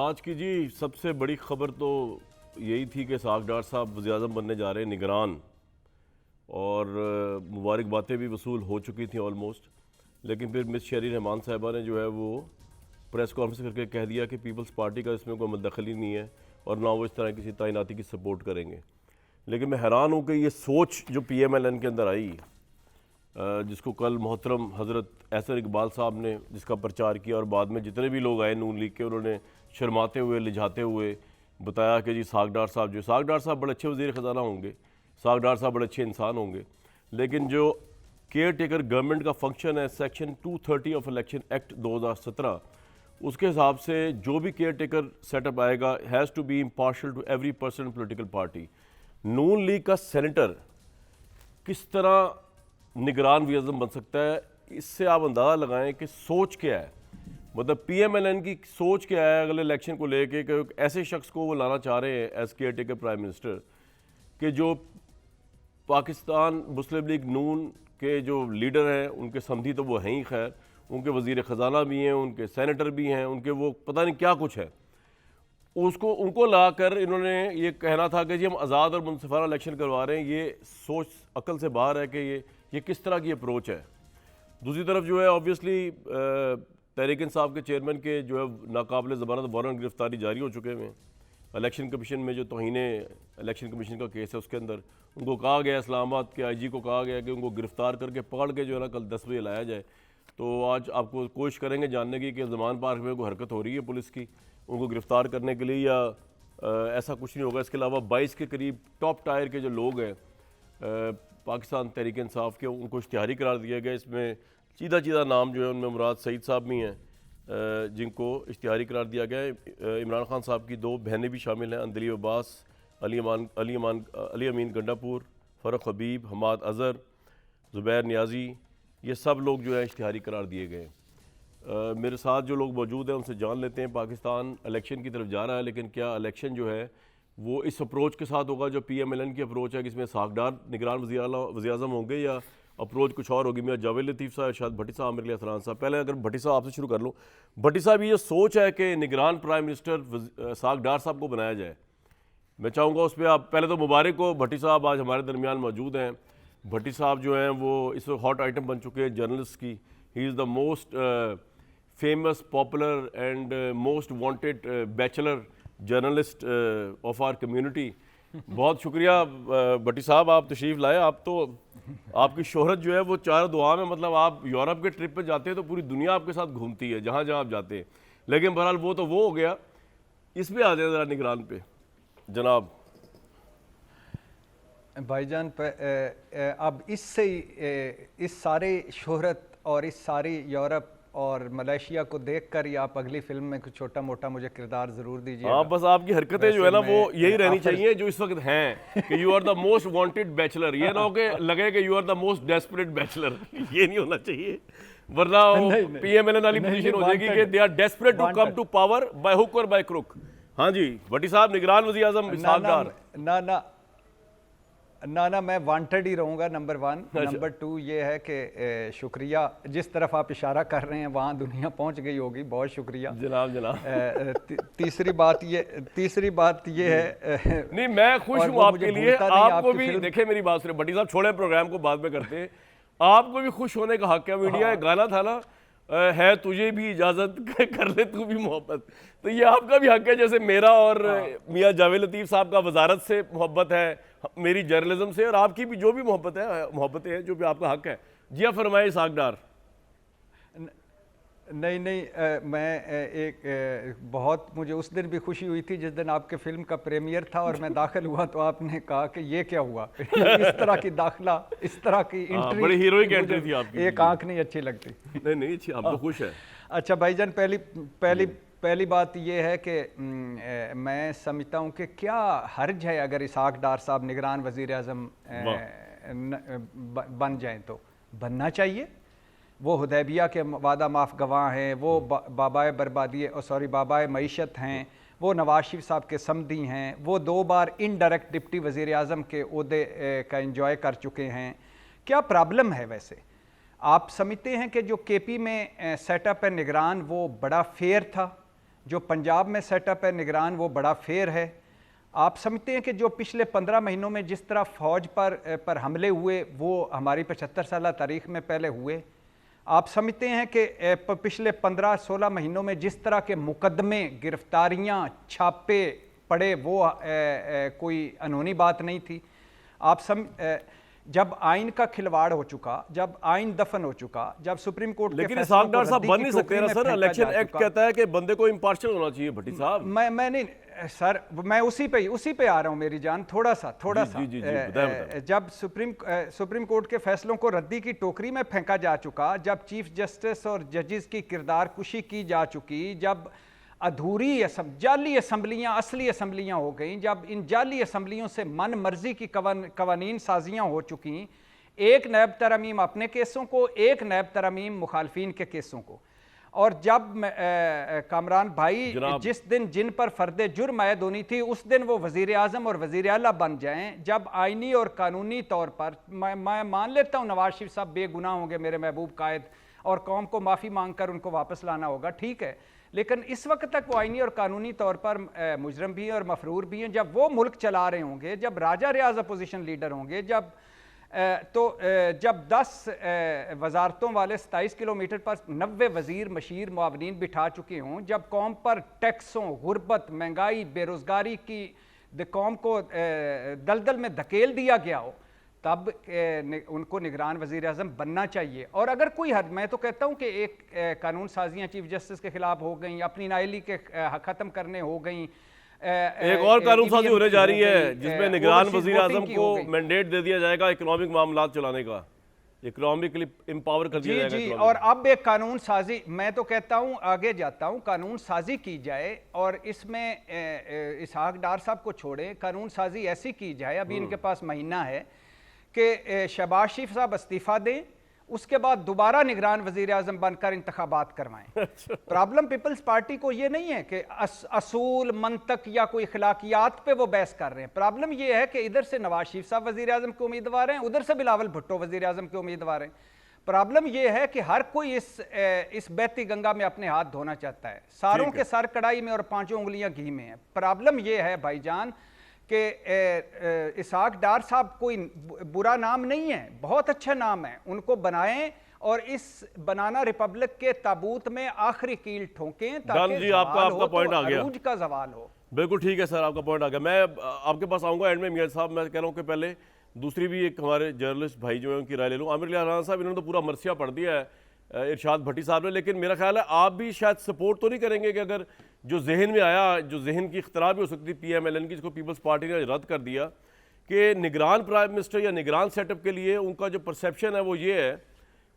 आज की जी सबसे बड़ी खबर तो यही थी कि इसहाक डार साहब वज़ीर-ए-आज़म बनने जा रहे हैं निगरान, और मुबारक बातें भी वसूल हो चुकी थी ऑलमोस्ट। लेकिन फिर मिस शहरी रहमान साहिबा ने जो है वो प्रेस कॉन्फ्रेंस करके कह दिया कि पीपल्स पार्टी का इसमें कोई मुदखली नहीं है और ना वो इस तरह किसी तैनाती की सपोर्ट करेंगे। लेकिन मैं हैरान हूँ कि ये सोच जो PMLN के अंदर आई, जिसको कल मोहतरम हज़रत एहसन इकबाल साहब ने जिसका प्रचार किया, और बाद में जितने भी लोग आए नून लीग के, उन्होंने शर्माते हुए लिझाते हुए बताया कि जी इसहाक डार साहब इसहाक डार साहब बड़े अच्छे वज़ीर ख़जाना होंगे, इसहाक डार साहब बड़े अच्छे इंसान होंगे, लेकिन जो केयर टेकर गवर्नमेंट का फंक्शन है सेक्शन 230 ऑफ इलेक्शन एक्ट 2017, उसके हिसाब से जो भी केयर टेकर सेटअप आएगा has to be impartial to every person political party. Noon League का सेनेटर किस तरह निगरान वज़ीर-ए-आज़म बन सकता है, इससे आप अंदाज़ा लगाएं कि सोच क्या है। मतलब PMLN की सोच क्या है अगले इलेक्शन को लेके कि ऐसे शख्स को वो लाना चाह रहे हैं as care taker prime minister कि जो पाकिस्तान मुस्लिम लीग नून के जो लीडर हैं उनके समधी तो वो हैं ही, खैर उनके वज़ीर ख़जाना भी हैं, उनके सेनेटर भी हैं, उनके वो पता नहीं क्या कुछ है, उनको ला कर इन्होंने ये कहना था कि जी हम आज़ाद और मुनसिफाना इलेक्शन करवा रहे हैं। ये सोच अकल से बाहर है कि ये किस तरह की अप्रोच है। दूसरी तरफ जो है ऑब्वियसली तहरीक इंसाफ के चेयरमैन के जो है नाकाबिल ज़मानत वारंट गिरफ्तारी जारी हो चुके हैं। इलेक्शन कमीशन में जो तौहीने इलेक्शन कमीशन का केस है उसके अंदर उनको कहा गया, इस्लामाबाद के IG को कहा गया कि उनको गिरफ़्तार करके पकड़ के जो है ना कल 10 बजे लाया जाए। तो आज आपको कोशिश करेंगे जानने की कि ज़मान पार्क में कोई हरकत हो रही है पुलिस की उनको गिरफ़्तार करने के लिए, या ऐसा कुछ नहीं होगा। इसके अलावा 22 के करीब टॉप टायर के जो लोग हैं पाकिस्तान तहरीक इंसाफ के, उनको इश्तिहारी करार दिया गया। इसमें चीदा नाम जो है उनमें मुराद सईद साहब भी हैं जिनको इश्तिहारी करार दिया गया है। इमरान खान साहब की 2 बहनें भी शामिल हैं, अंदली अब्बास, अली अमीन गंडापुर, फ़रख हबीब, हमाद अज़हर, ज़ुबैर नियाज़ी, ये सब लोग जो है इश्तिहारी करार दिए गए। मेरे साथ जो लोग मौजूद हैं उनसे जान लेते हैं। पाकिस्तान इलेक्शन की तरफ जा रहा है, लेकिन क्या इलेक्शन जो है वो इस अप्रोच के साथ होगा जो PMLN की अप्रोच है कि इसमें इसहाक डार निगरान वज़ीर-ए-आज़म होंगे, या अप्रोच कुछ और होगी। मैं जावेद लतीफ़ साहब, शायद भट्टी साहब, मेरे लिए असरान साहब। पहले अगर भट्टी साहब आपसे शुरू कर लूँ, भट्टी साहब ये सोच है कि निगरान प्राइम मिनिस्टर इसहाक डार साहब को बनाया जाए, मैं चाहूँगा उस पर आप पहले तो मुबारक हो। भट्टी साहब आज हमारे दरमियान मौजूद हैं। भट्टी साहब जो हैं वो इस वक्त हॉट आइटम बन चुके हैं जर्नलिस्ट की। He is the most famous, popular and most wanted bachelor journalist of our community. बहुत शुक्रिया भट्टी साहब, आप तशरीफ़ लाए। आप तो आपकी शोहरत जो है वो चार दुआ में, मतलब आप यूरोप के ट्रिप पे जाते हैं तो पूरी दुनिया आपके साथ घूमती है जहाँ जहाँ आप जाते हैं। लेकिन बहरहाल वो तो वो हो गया, इस पर आ जाए ज़रा निगरान पे जनाब। भाईजान अब इससे इस सारे शोहरत और इस सारी यूरोप और मलेशिया को देखकर ही आप अगली फिल्म में कुछ छोटा मोटा मुझे किरदार जरूर दीजिए। हाँ, बस आपकी हरकतें जो है ना वो यही रहनी चाहिए जो इस वक्त हैं कि you are the most wanted bachelor. ये ना हो कि लगे कि you are the most desperate bachelor, ये नहीं होना चाहिए, वरना PMLN वाली पोजीशन हो जाएगी कि they are desperate to come to power by hook or by crook. हाँ जी भट्टी साहब, निगरान वज़ीर-ए-आज़म इसहाक डार। ना मैं वांटेड ही रहूँगा, नंबर 1। नंबर 2 ये है कि शुक्रिया, जिस तरफ आप इशारा कर रहे हैं वहाँ दुनिया पहुँच गई होगी, बहुत शुक्रिया जनाब। तीसरी बात ये है नहीं, मैं खुश हूँ आपके लिए। आपको भी देखे, मेरी बात सुने भट्टी साहब, छोड़े प्रोग्राम को बाद में करते हैं। आपको भी खुश होने का हक है। मीडिया गाना था ना, है तुझे भी इजाज़त कर ले तू भी मोहब्बत, तो ये आपका भी हक है। जैसे मेरा और मियाँ जावेद लतीफ़ साहब का वजारत से मोहब्बत है, मेरी जर्नलिज्म से, और आपकी भी जो भी मोहब्बतें हैं, जो भी आपका हक है। जी आप फरमाए इसहाक डार। नहीं, मैं बहुत मुझे उस दिन भी खुशी हुई थी जिस दिन आपके फिल्म का प्रीमियर था और मैं दाखिल हुआ तो आपने कहा कि ये क्या हुआ। इस तरह की दाखिला, इस तरह की एंट्री, बड़ी हीरोइक एंट्री थी आपकी। एक आंख नहीं अच्छी लगती। नहीं अच्छी, आप तो खुश है। अच्छा भाईजान, पहली बात यह है कि मैं समझता हूँ कि क्या हर्ज है अगर इसहाक डार साहब निगरान वज़ीर-ए-आज़म बन जाएं, तो बनना चाहिए। वो हुदैबिया के वादा माफ़ गवाह हैं, वो बाबाए मईशत हैं, वो नवाज शरीफ साहब के समधी हैं, वो 2 बार इनडायरेक्ट डिप्टी वज़ीर-ए-आज़म के ओहदे का एंजॉय कर चुके हैं। क्या प्रॉब्लम है वैसे? आप समझते हैं कि जो KP में सेटअप है निगरान, वो बड़ा फेयर था, जो पंजाब में सेटअप है निगरान वो बड़ा फेयर है। आप समझते हैं कि जो पिछले 15 महीनों में जिस तरह फ़ौज पर हमले हुए वो हमारी 75 साल तारीख में पहले हुए। आप समझते हैं कि पिछले 15-16 महीनों में जिस तरह के मुकदमे, गिरफ्तारियां, छापे पड़े वो कोई अनहोनी बात नहीं थी। जब आइन का खिलवाड़ हो चुका, जब आइन दफन हो चुका, जब सुप्रीम कोर्ट लेकिन इसाक डार साहब बन नहीं सकते ना सर। इलेक्शन एक्ट कहता है कि बंदे को इम्पार्शियल होना चाहिए भट्टी साहब। मैं नहीं सर, मैं उसी पे आ रहा हूं मेरी जान। थोड़ा सा बताएं। जब सुप्रीम कोर्ट के फैसलों को रद्दी की टोकरी में फेंका जा चुका, जब चीफ जस्टिस और जजेस की किरदार कुशी की जा चुकी, जब अधूरी जाली असम्बलियाँ असली असम्बलियाँ हो गई, जब इन जाली असम्बलियों से मन मर्जी की कवानीन साजियाँ हो चुकी, एक नैब तरमीम अपने केसों को, एक नैब तरमीम मुखालफिन के केसों को, और जब कामरान भाई जिन पर फर्द जुर्म आयद होनी थी उस दिन वो वज़ीर आज़म और वज़ीर आला बन जाएं, जब आइनी और कानूनी तौर पर मैं मान लेता हूँ नवाज शरीफ साहब बेगुनाह होंगे, मेरे महबूब कायद, और कौम को माफ़ी मांग कर उनको वापस लाना होगा, ठीक है, लेकिन इस वक्त तक वो आइनी और कानूनी तौर पर मुजरम भी हैं और मफरूर भी हैं। जब वो मुल्क चला रहे होंगे, जब राजा रियाज अपोजिशन लीडर होंगे, जब 10 वजारतों वाले 27 किलोमीटर पर 90 वज़ीर मशीर मुआवनीन बिठा चुके हों, जब कौम पर टैक्सों, गुर्बत, महंगाई, बेरोज़गारी की कौम को दलदल में धकेल दिया गया हो, तब उनको निगरान वज़ीर आज़म बनना चाहिए। और अगर कोई हद, मैं तो कहता हूँ कि एक कानून साजियाँ चीफ जस्टिस के खिलाफ हो गई, अपनी नाइली के ख़त्म करने हो गई, एक और कानून साजी होने जा रही है जिसमें निगरान वज़ीर आज़म को मैंडेट दे दिया जाएगा इकोनॉमिक मामलात चलाने का, इकोनॉमिकली एम्पावर कर दिया जाएगा। जी, और अब एक कानून साजी, मैं तो कहता हूँ आगे जाता हूँ, कानून साजी की जाए और इसमें इसहाक डार साहब को छोड़ें, कानून साजी ऐसी की जाए, अभी इनके पास महीना है कि शहबाज शरीफ साहब इस्तीफ़ा दें, उसके बाद दोबारा निगरान वज़ीर आज़म बनकर इंतखाबात करवाएं। प्रॉब्लम पीपल्स पार्टी को ये नहीं है कि असूल, मंतक या कोई अखलाकियात पे वो बहस कर रहे हैं। प्रॉब्लम ये है कि इधर से नवाज शरीफ साहब वज़ीर आज़म के उम्मीदवार हैं, उधर से बिलावल भुट्टो वज़ीर आज़म के उम्मीदवार हैं। प्रॉब्लम ये है कि हर कोई इस बहती गंगा में अपने हाथ धोना चाहता है, सारों के सर कढ़ाई में और पांचों उंगलियां घी में है। प्रॉब्लम ये है भाईजान कि इसहाक डार साहब कोई बुरा नाम नहीं है, बहुत अच्छा नाम है, उनको बनाएं और इस बनाना रिपब्लिक के ताबूत में आखिरी कील ठोकें ताकि जी आपका पॉइंट आ गया, अरूज का जवाल हो। बिल्कुल ठीक है सर, आपका पॉइंट आ गया। मैं आपके पास आऊँगा एंड में। मियां साहब, मैं कह रहा हूँ कि पहले दूसरी भी एक हमारे जर्नलिस्ट भाई जो है उनकी राय ले लूँ। आमिर लियाज़ राना साहब, इन्होंने तो पूरा मरसिया पढ़ दिया है इरशाद भट्टी साहब ने, लेकिन मेरा ख्याल है आप भी शायद सपोर्ट तो नहीं करेंगे कि अगर जो जहन में आया, जो जहन की इख्तरा भी हो सकती है PMLN की, जिसको पीपल्स पार्टी ने रद्द कर दिया, कि निगरान प्राइम मिनिस्टर या निगरान सेटअप के लिए उनका जो परसेप्शन है वो ये है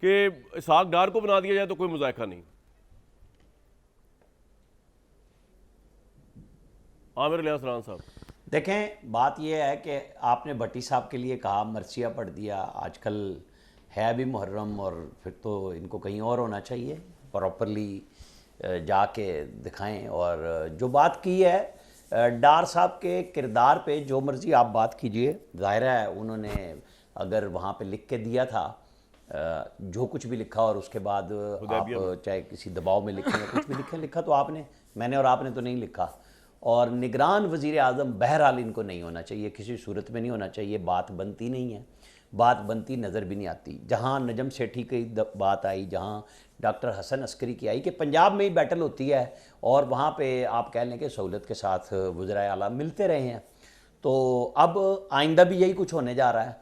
कि इसहाक डार को बना दिया जाए तो कोई मुज़ायका नहीं। आमिर लियाज़ राना साहब, देखें, बात यह है कि आपने भट्टी साहब के लिए कहा मरसिया पढ़ दिया, आजकल है भी मुहर्रम, और फिर तो इनको कहीं और होना चाहिए, प्रॉपरली जाके दिखाएं। और जो बात की है डार साहब के किरदार पे, जो मर्ज़ी आप बात कीजिए, ज़ाहिर है उन्होंने अगर वहाँ पे लिख के दिया था जो कुछ भी लिखा, और उसके बाद आप चाहे किसी दबाव में लिखें या कुछ भी लिखें, लिखा तो आपने, मैंने और आपने तो नहीं लिखा। और निगरान वज़ीर आज़म बहरहाल इनको नहीं होना चाहिए, किसी सूरत में नहीं होना चाहिए। बात बनती नहीं है, बात बनती नज़र भी नहीं आती। जहाँ नजम सेठी की बात आई, जहाँ डॉक्टर हसन अस्करी की आई कि पंजाब में ही बैटल होती है और वहाँ पे आप कह लें कि सहूलत के साथ वज़राए आला मिलते रहे हैं, तो अब आइंदा भी यही कुछ होने जा रहा है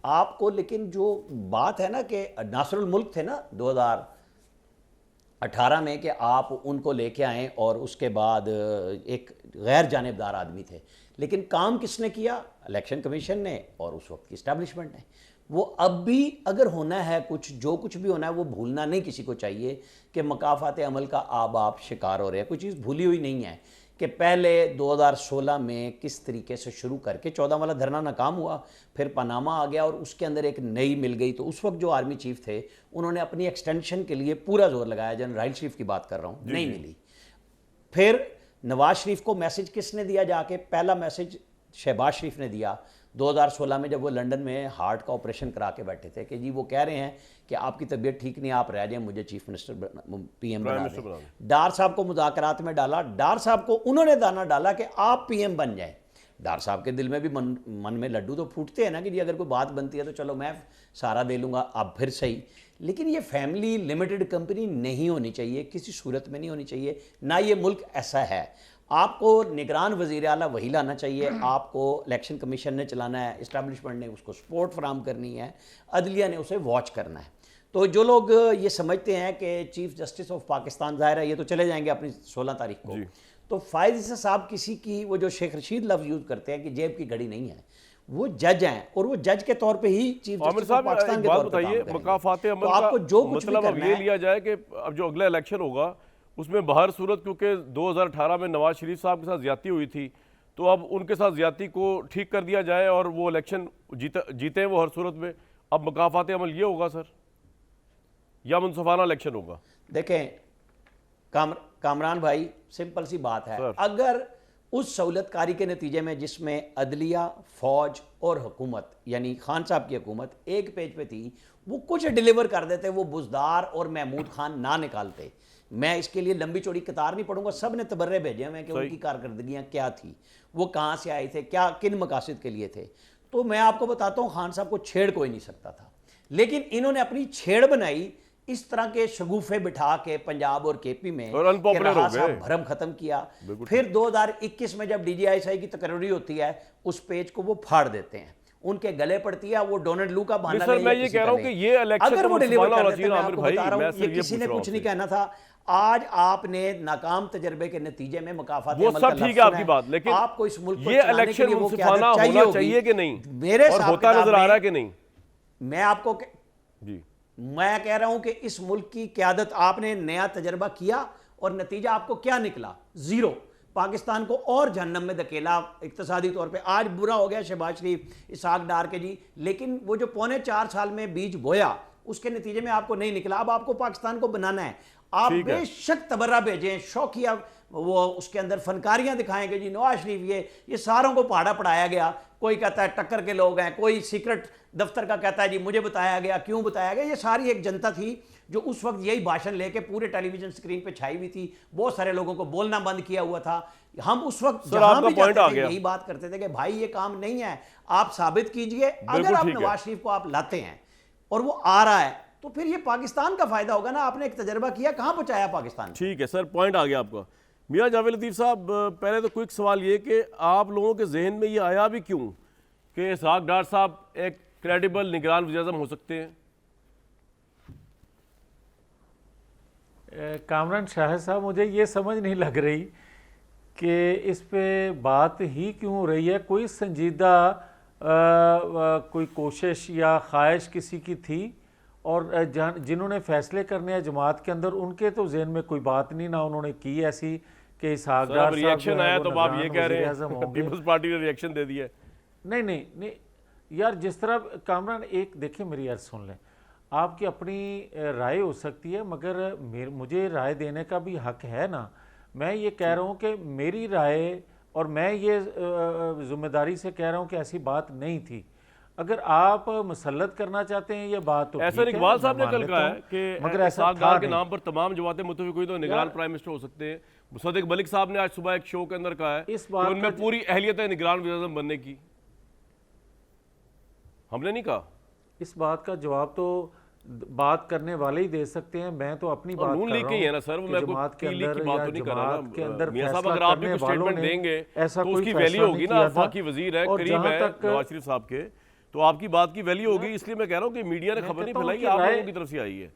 आपको। लेकिन जो बात है ना कि नासरुल मुल्क थे ना 2018 में, कि आप उनको लेके आएँ और उसके बाद एक गैर जानिबदार आदमी थे, लेकिन काम किसने किया? इलेक्शन कमीशन ने और उस वक्त की इस्टेब्लिशमेंट ने। वो अब भी अगर होना है कुछ, जो कुछ भी होना है, वो भूलना नहीं किसी को चाहिए कि मकाफात अमल का आप शिकार हो रहे हैं। कोई चीज़ भूली हुई नहीं है कि पहले 2016 में किस तरीके से शुरू करके 14 वाला धरना नाकाम हुआ, फिर पनामा आ गया और उसके अंदर एक नई मिल गई। तो उस वक्त जो आर्मी चीफ थे उन्होंने अपनी एक्सटेंशन के लिए पूरा जोर लगाया, जनरल राहिल शरीफ की बात कर रहा हूँ, नहीं मिली। फिर नवाज शरीफ को मैसेज किसने दिया जाके? पहला मैसेज शहबाज शरीफ ने दिया 2016 में, जब वो लंदन में हार्ट का ऑपरेशन करा के बैठे थे कि जी वो कह रहे हैं कि आपकी तबीयत ठीक नहीं, आप रह जाएं, मुझे चीफ मिनिस्टर पीएम बना दें। डार साहब को मुज़ाकरात में डाला, डार साहब को उन्होंने दाना डाला कि आप पीएम बन जाएं। डार साहब के दिल में भी मन में लड्डू तो फूटते हैं ना कि जी अगर कोई बात बनती है तो चलो मैं सारा दे लूँगा, अब फिर सही। लेकिन ये फैमिली लिमिटेड कंपनी नहीं होनी चाहिए, किसी सूरत में नहीं होनी चाहिए, ना ये मुल्क ऐसा है। आपको निगरान वज़ीर आला वही लाना चाहिए, आपको इलेक्शन कमीशन ने चलाना है, इस्टेब्लिशमेंट ने उसको सपोर्ट फराम करनी है, अदलिया ने उसे वॉच करना है। तो जो लोग ये समझते हैं कि चीफ जस्टिस ऑफ पाकिस्तान, ज़ाहिर है ये तो चले जाएंगे अपनी 16 तारीख को, तो फायद ईसा साहब किसी की, वो जो शेख रशीद लफ्ज़ यूज़ करते हैं कि जेब की घड़ी नहीं है, वो जज हैं और वो जज के तौर पे ही चीफ जस्टिस ऑफ पाकिस्तान के तौर पे काम करेंगे। मकाफाते अमल तो आपको जो कुछ मतलब अब ये लिया जाए कि अब जो अगला इलेक्शन होगा उसमें बहर सूरत, क्योंकि 2018 में नवाज शरीफ साहब के साथ ज्यादती हुई थी, तो अब उनके साथ ज्यादती को ठीक कर दिया जाए और वो इलेक्शन जीते वो हर सूरत में। अब मकाफाते अमल ये होगा सर, या मुनसफाना इलेक्शन होगा? देखें कामरान भाई, सिंपल सी बात है, अगर उस सहूलतकारी के नतीजे में जिसमें अदलिया, फौज और हुकूमत यानी खान साहब की हुकूमत एक पेज पे थी, वो कुछ डिलीवर कर देते, वो बुजदार और महमूद खान ना निकालते। मैं इसके लिए लंबी चौड़ी कतार नहीं पढ़ूंगा, सब ने तबर्रे भेजे हुए कि उनकी कारकर्दगियाँ क्या थी, वो कहाँ से आए थे, क्या किन मकासद के लिए थे। तो मैं आपको बताता हूँ, खान साहब को छेड़ कोई नहीं सकता था, लेकिन इन्होंने अपनी छेड़ बनाई, इस तरह के शगुफे बिठा के पंजाब और केपी में भरम खत्म किया। फिर 2021 में जब DGI की तकरीरी होती है, उस पेज को वो फाड़ देते हैं, उनके गले पड़ती है, वो डोनाल्ड लू का बहाना ले। मैं ये कह रहा हूं कि ये इलेक्शन अगर वो डिलीवर कर देते, मैं आपको बता रहा हूं, ये किसी ने कुछ नहीं कहना था। आज आपने नाकाम तजर्बे के नतीजे में मकाफात वो सब ठीक है आपकी बात, लेकिन आपको इस मुल्क को ये इलेक्शन मुनसिफाना होना चाहिए कि नहीं, मेरे और होता नजर आ रहा है कि नहीं? मैं आपको जी मैं कह रहा हूं कि इस मुल्क की क़यादत आपने नया तजर्बा किया और नतीजा आपको क्या निकला? ज़ीरो। पाकिस्तान को और जहन्नम में धकेला इक्तिसादी तौर पे। आज बुरा हो गया शहबाज शरीफ, इसाक डार के जी, लेकिन वो जो 4.25 साल में बीज बोया उसके नतीजे में आपको नहीं निकला। अब आपको पाकिस्तान को बनाना है, आप बेशक तबर्रा भेजें, शौकिया वो उसके अंदर फनकारियां दिखाएंगे जी नवाज शरीफ ये सारों को पहाड़ा पढ़ाया गया, कोई कहता है टक्कर के लोग हैं, कोई सीक्रेट दफ्तर का कहता है जी मुझे बताया गया, क्यों बताया गया। ये सारी एक जनता थी जो उस वक्त यही भाषण लेके पूरे टेलीविजन स्क्रीन पे छाई हुई थी, बहुत सारे लोगों को बोलना बंद किया हुआ था। हम उस वक्त जहां भी जाते थे यही बात करते थे कि भाई ये काम नहीं है, आप साबित कीजिए। अगर आप नवाज शरीफ को आप लाते हैं और वो आ रहा है तो फिर ये पाकिस्तान का फायदा होगा ना। आपने एक तजर्बा किया, कहां पहुंचाया पाकिस्तान? ठीक है सर, पॉइंट आ गया आपका। मियां जावेद लतीफ़ साहब, पहले तो क्विक सवाल ये कि आप लोगों के जहन में ये आया भी क्यों कि इसहाक डार साहब एक क्रेडिबल निगरान वज़ीर-ए-आज़म हो सकते हैं? कामरान शाह साहब, मुझे ये समझ नहीं लग रही कि इस पे बात ही क्यों हो रही है। कोई संजीदा कोई कोशिश या ख्वाहिश किसी की थी, और जिन्होंने फैसले करने हैं जमात के अंदर, उनके तो जहन में कोई बात नहीं, ना उन्होंने की ऐसी कि इसहाक डार साहब रिएक्शन आया तो आप ये कह रहे हैं पीपल्स पार्टी ने रिएक्शन दे दिया? नहीं यार, जिस तरह कामरान, एक देखिए मेरी अर्ज सुन लें, आपकी अपनी राय हो सकती है, मगर मुझे राय देने का भी हक है ना। मैं ये कह रहा हूँ कि मेरी राय, और मैं ये जिम्मेदारी से कह रहा हूँ कि ऐसी बात नहीं थी। अगर आप मुसल्लत करना चाहते हैं ये बात, तो ऐसा इकबाल साहब ने कल कहा है कि मगर ऐसा था के नाम पर तमाम जमातें मुत्तफिक हुई तो निगरान प्राइम मिनिस्टर हो सकते हैं। मुसद्दिक मलिक साहब ने आज सुबह एक शो के अंदर कहा है इस बात उनमें पूरी अहलियत है निगरान वज़ीर-ए-आज़म बनने की। हमने नहीं कहा। इस बात का जवाब तो बात करने वाले ही दे सकते हैं। मैं तो अपनी बात कर रहा हूं है ना सर, मैं जमात के अंदर बात तो नहीं कर रहा के अंदर मियां साहब, अगर आप भी कुछ स्टेटमेंट देंगे ऐसा तो उसकी वैल्यू होगी ना। वफाकी वजीर है, करीब है नवाज शरीफ साहब के, तो आपकी बात की वैल्यू होगी। इसलिए मैं कह रहा हूं कि मीडिया ने खबर नहीं फैलाई, आप लोगों की तरफ से आई है,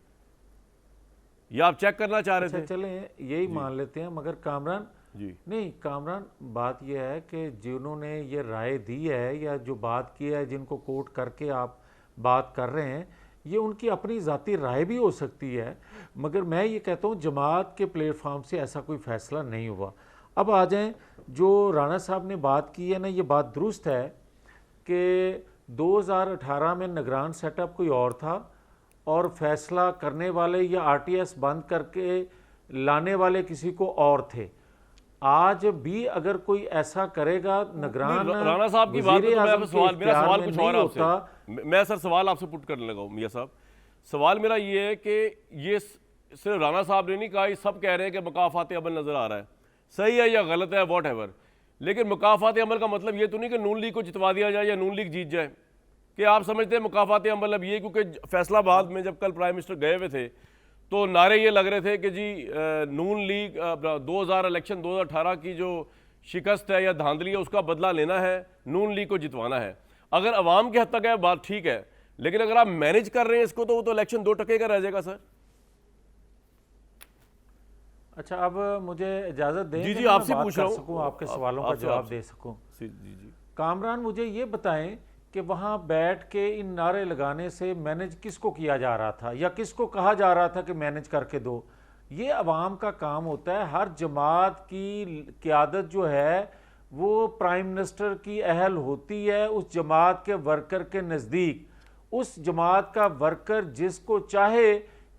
या आप चेक करना चाह रहे थे? चले यही मान लेते हैं, मगर कामरान जी नहीं, कामरान बात यह है कि जिन्होंने ये राय दी है या जो बात की है, जिनको कोट करके आप बात कर रहे हैं, ये उनकी अपनी ज़ाती राय भी हो सकती है, मगर मैं ये कहता हूँ जमात के प्लेटफॉर्म से ऐसा कोई फ़ैसला नहीं हुआ। अब आ जाएं, जो राणा साहब ने बात की है ना, ये बात दुरुस्त है कि 2018 में निगरान सेटअप कोई और था और फैसला करने वाले या RTS बंद करके लाने वाले किसी को और थे। आज भी अगर कोई ऐसा करेगा निगरान राणा साहब की बात वज़ीर तो मैं आज़म आपसे के सवाल, मेरा इख्तियार सवाल में कुछ नहीं और आपसे, होता। मैं सर सवाल आपसे पुट करने लगा हूँ मियाँ साहब। सवाल मेरा ये है कि ये सिर्फ राणा साहब ने नहीं कहा, ये सब कह रहे हैं कि मकाफात अमल नज़र आ रहा है, सही है या गलत है वॉट एवर, लेकिन मकाफात अमल का मतलब ये तो नहीं कि नून लीग को जितवा दिया जाए या नून लीग जीत जाए। कि आप समझते हैं मकाफात अमल अब ये, क्योंकि फैसलाबाद में जब कल प्राइम मिनिस्टर गए हुए थे तो नारे ये लग रहे थे कि जी नून लीग 2000 इलेक्शन 2018 की जो शिकस्त है या धांधली है उसका बदला लेना है, नून लीग को जितवाना है। अगर अवाम के हद तक है बात ठीक है, लेकिन अगर आप मैनेज कर रहे हैं इसको तो वो तो इलेक्शन 2 टके का रह जाएगा सर। अच्छा, अब मुझे इजाजत दें जी कि जी, मैं आपसे बात पूछ कर रहा हूँ, सकूं, आपके सवालों का आपसे- जवाब आपसे- दे सकूं। जी जी। कामरान, मुझे ये बताएं कि वहाँ बैठ के इन नारे लगाने से मैनेज किसको किया जा रहा था या किसको कहा जा रहा था कि मैनेज करके दो? ये अवाम का काम होता है। हर जमात की क़यादत जो है वो प्राइम मिनिस्टर की अहल होती है उस जमात के वर्कर के नज़दीक। उस जमात का वर्कर जिसको चाहे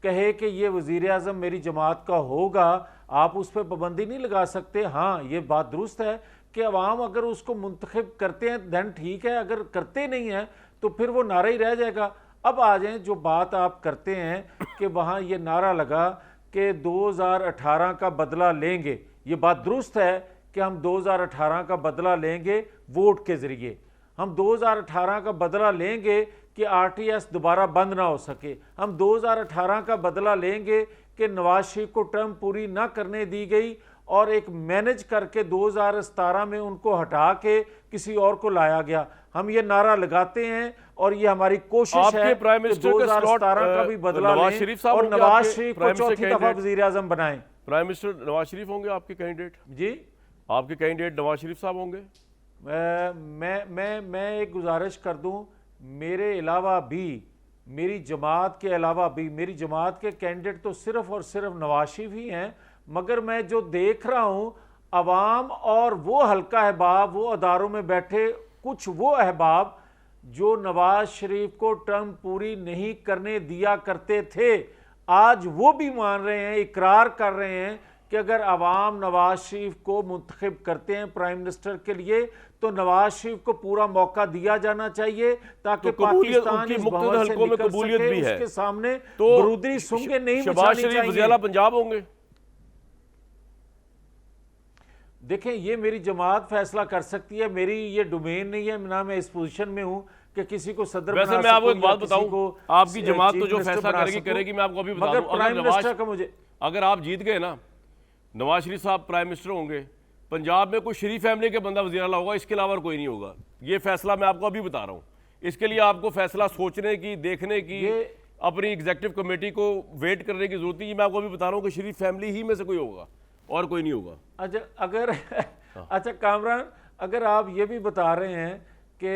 कहे कि ये वज़ीर आज़म मेरी जमात का होगा, आप उस पर पाबंदी नहीं लगा सकते। हाँ, ये बात दुरुस्त है कि अवाम अगर उसको मुंतखब करते हैं दैन ठीक है, अगर करते नहीं हैं तो फिर वो नारा ही रह जाएगा। अब आ जाएं, जो बात आप करते हैं कि वहाँ ये नारा लगा कि 2018 का बदला लेंगे, ये बात दुरुस्त है कि हम 2018 का बदला लेंगे वोट के ज़रिए। हम 2018 का बदला लेंगे कि आरटीएस दोबारा बंद ना हो सके। हम 2018 का बदला लेंगे कि नवाज शरीफ को टर्म पूरी ना करने दी गई और एक मैनेज करके 2017 में उनको हटा के किसी और को लाया गया। हम ये नारा लगाते हैं और ये हमारी कोशिश आपके है प्राइम कि मिनिस्टर का स्लॉट 2017 का भी बदला नवाज लें शरीफ साहब और होंगे नवाज आपके शरीफ को प्राइम मिनिस्टर चौथी दफा कैंडिडेट? वजीर आजम बनाएं। प्राइम मिनिस्टर नवाज शरीफ होंगे आपके कैंडिडेट? जी, आपके कैंडिडेट नवाज शरीफ साहब होंगे? मैं एक गुजारिश कर दूं, मेरे अलावा भी, मेरी जमात के अलावा भी, मेरी जमात के कैंडिडेट तो सिर्फ और सिर्फ नवाज शरीफ ही हैं, मगर मैं जो देख रहा हूं अवाम और वो हल्का अहबाब, वो अदारों में बैठे कुछ वो अहबाब जो नवाज शरीफ को टर्म पूरी नहीं करने दिया करते थे, आज वो भी मान रहे हैं, इकरार कर रहे हैं कि अगर अवाम नवाज शरीफ को मुंतखब करते हैं प्राइम मिनिस्टर के लिए तो नवाज शरीफ को पूरा मौका दिया जाना चाहिए ताकि तो कबूलियत पाकिस्तान उनकी इस मुख्तलिफ भंवर से हलकों में निकल कबूलियत सके। भी है। उसके सामने तो बरूदरी सूंघे नहीं शहबाज बिछानी शरीफ चाहिए। वज़ीर-ए-आला पंजाब होंगे? देखें, ये मेरी जमात फैसला कर सकती है, मेरी ये डोमेन नहीं है, ना मैं इस पोजीशन में हूं कि किसी को सदर वैसे बना मैं आपको सकूं एक या बात किसी बताऊं, को आपकी जमात तो चीफ जो मिनिस्टर फैसला बना करेगी सकूं। करेगी, मैं आपको अभी बता मगर दूं, प्राइम मिनिस्टर का मुझे, अगर आप जीत गए ना, नवाज शरीफ साहब प्राइम मिनिस्टर होंगे, पंजाब में कोई शरीफ फैमिली के बंदा वज़ीर आला होगा, इसके अलावा कोई नहीं होगा। ये फैसला मैं आपको अभी बता रहा हूँ। इसके लिए आपको फैसला सोचने की, देखने की, अपनी एग्जीक्यूटिव कमेटी को वेट करने की जरूरत है। मैं आपको अभी बता रहा हूँ कि शरीफ फैमिली ही में से कोई होगा और कोई नहीं होगा। अच्छा, अगर अच्छा कामरान, अगर आप ये भी बता रहे हैं कि